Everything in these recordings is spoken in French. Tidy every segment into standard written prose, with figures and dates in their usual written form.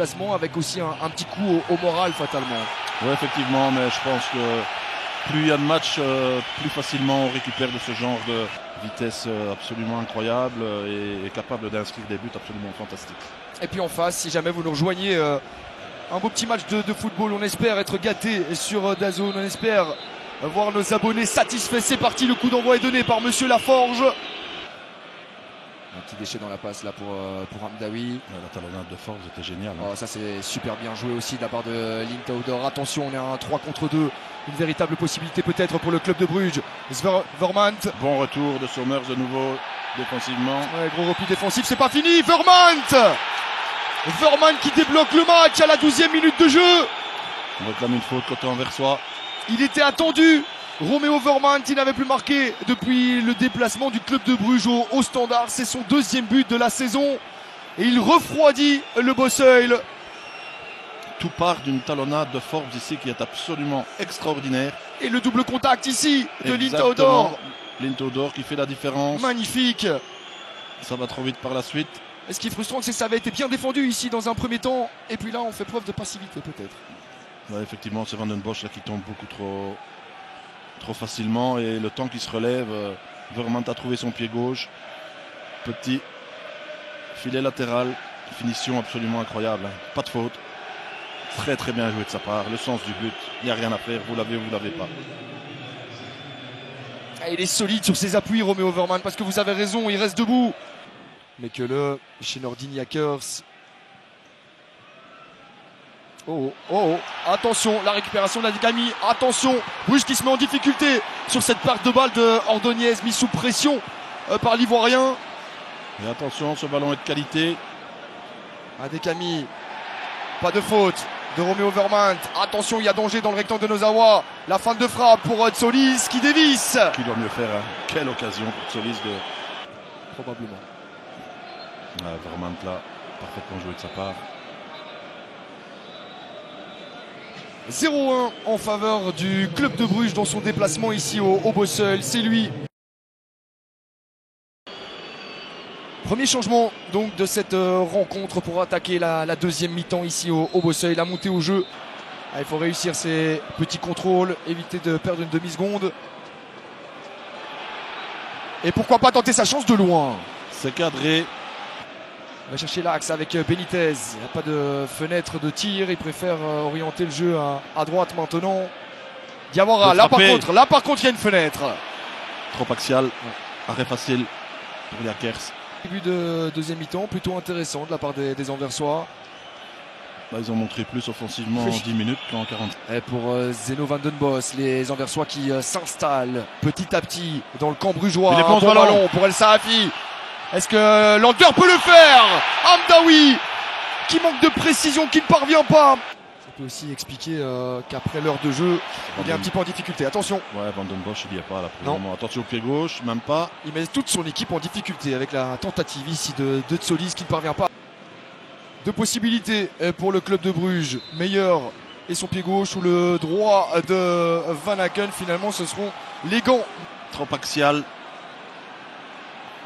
déplacement avec aussi un petit coup au moral fatalement. Oui, effectivement, mais je pense que plus il y a de matchs, plus facilement on récupère de ce genre de vitesse absolument incroyable et capable d'inscrire des buts absolument fantastiques. Et puis en face, si jamais vous nous rejoignez, un beau petit match de football, on espère être gâté sur DAZN, on espère voir nos abonnés satisfaits. C'est parti, le coup d'envoi est donné par Monsieur Laforge. Un petit déchet dans la passe là pour Hamdaoui. La talonnade de force était géniale. Oh, ça c'est super bien joué aussi de la part de Lintaudor. Attention, on est à un 3 contre 2. Une véritable possibilité peut-être pour le club de Bruges. Vermaat. Bon retour de Somers de nouveau défensivement. Ouais, gros repli défensif, c'est pas fini. Vermaat qui débloque le match à la 12e minute de jeu. On réclame une faute côté anversois. Il était attendu. Roméo Vermaat, il n'avait plus marqué depuis le déplacement du club de Bruges au Standard. C'est son 2e but de la saison. Et il refroidit le Bosuil. Tout part d'une talonnade de Forbes ici qui est absolument extraordinaire. Et le double contact ici de Exactement. Lintaudor. Lintaudor qui fait la différence. Magnifique. Ça va trop vite par la suite. Et ce qui est frustrant, c'est que ça avait été bien défendu ici dans un premier temps. Et puis là, on fait preuve de passivité peut-être. Ouais, effectivement, c'est Van den Bosch là qui tombe beaucoup trop facilement. Et le temps qu'il se relève, Vermaat a trouvé son pied gauche. Petit filet latéral. Finition absolument incroyable. Pas de faute. Très très bien joué de sa part. Le sens du but, il n'y a rien à faire. Vous l'avez ou vous l'avez pas. Il est solide sur ses appuis, Roméo Vermaat, parce que vous avez raison, il reste debout. Mais que le chez Noordi-Niakers. Attention, la récupération de la Degami. Attention, Bruges qui se met en difficulté sur cette perte de balle de Ordonez, mis sous pression par l'Ivoirien. Et attention, ce ballon est de qualité. Adekami, pas de faute de Roméo Vermaat. Attention, il y a danger dans le rectangle de Nozawa. La fin de frappe pour Tsolis qui dévisse. Qui doit mieux faire, hein. Quelle occasion pour Tsolis de... Probablement. Vermaat là, parfaitement joué de sa part. 0-1 en faveur du club de Bruges dans son déplacement ici au Bosuil. C'est lui. Premier changement donc de cette rencontre pour attaquer la 2e mi-temps ici au Bosuil. La montée au jeu. Il faut réussir ces petits contrôles, éviter de perdre une demi-seconde. Et pourquoi pas tenter sa chance de loin. C'est cadré. On va chercher l'axe avec Benitez. Il n'y a pas de fenêtre de tir. Il préfère orienter le jeu à droite maintenant. Diawara, là par contre, il y a une fenêtre. Trop axial. Arrêt facile pour Niakers. Début de 2e mi-temps, plutôt intéressant de la part des Anversois. Là, ils ont montré plus offensivement en 10 minutes qu'en 40. Et pour Zeno Van den Bosch, les Anversois qui s'installent petit à petit dans le camp brugeois. Un bon ballon pour El Saafi. Est-ce que Lander peut le faire? Hamdaoui qui manque de précision, qui ne parvient pas. Ça peut aussi expliquer qu'après l'heure de jeu, il est un petit peu en difficulté. Attention. Ouais, Van den Bosch, il n'y a pas là pour Non. le moment. Attention au pied gauche, même pas. Il met toute son équipe en difficulté avec la tentative ici de Tsolis qui ne parvient pas. Deux possibilités pour le club de Bruges. Meilleur et son pied gauche ou le droit de Van Aken. Finalement, ce seront les gants. Trop axial.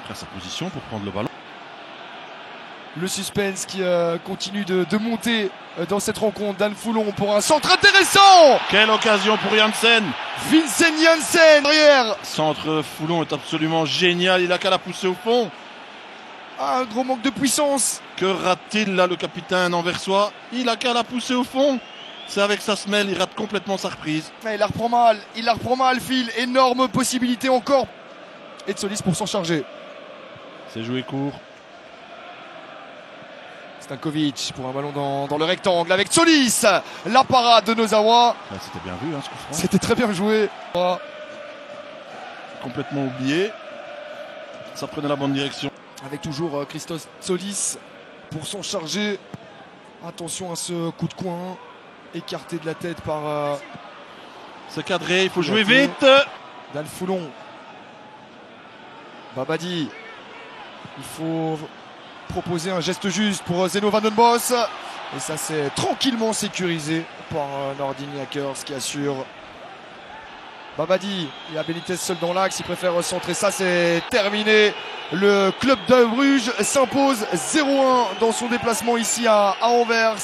Après sa position pour prendre le ballon. Le suspense qui continue de monter dans cette rencontre. Dan Foulon pour un centre intéressant. Quelle occasion pour Janssen. Vincent Janssen derrière. Centre Foulon est absolument génial. Il a qu'à la pousser au fond. Un gros manque de puissance. Que rate-t-il là, le capitaine anversois? Il a qu'à la pousser au fond. C'est avec sa semelle, il rate complètement sa reprise. Il la reprend mal, Phil. Énorme possibilité encore. Et Tsolis pour s'en charger. C'est joué court. Stankovic pour un ballon dans le rectangle avec Tsolis. La parade de Nozawa. C'était bien vu, hein, ce coup franc. C'était très bien joué. Complètement oublié. Ça prenait la bonne direction. Avec toujours Christos Tsolis pour s'en charger. Attention à ce coup de coin. Écarté de la tête par... C'est cadré, il faut jouer vite. Dan Foulon. Babadi. Il faut proposer un geste juste pour Zeno Van den Bosch. Et ça c'est tranquillement sécurisé par Noordi-Niakers qui assure. Babadi, il y a Benitez seul dans l'axe, il préfère centrer, ça c'est terminé. Le club de Bruges s'impose 0-1 dans son déplacement ici à Anvers.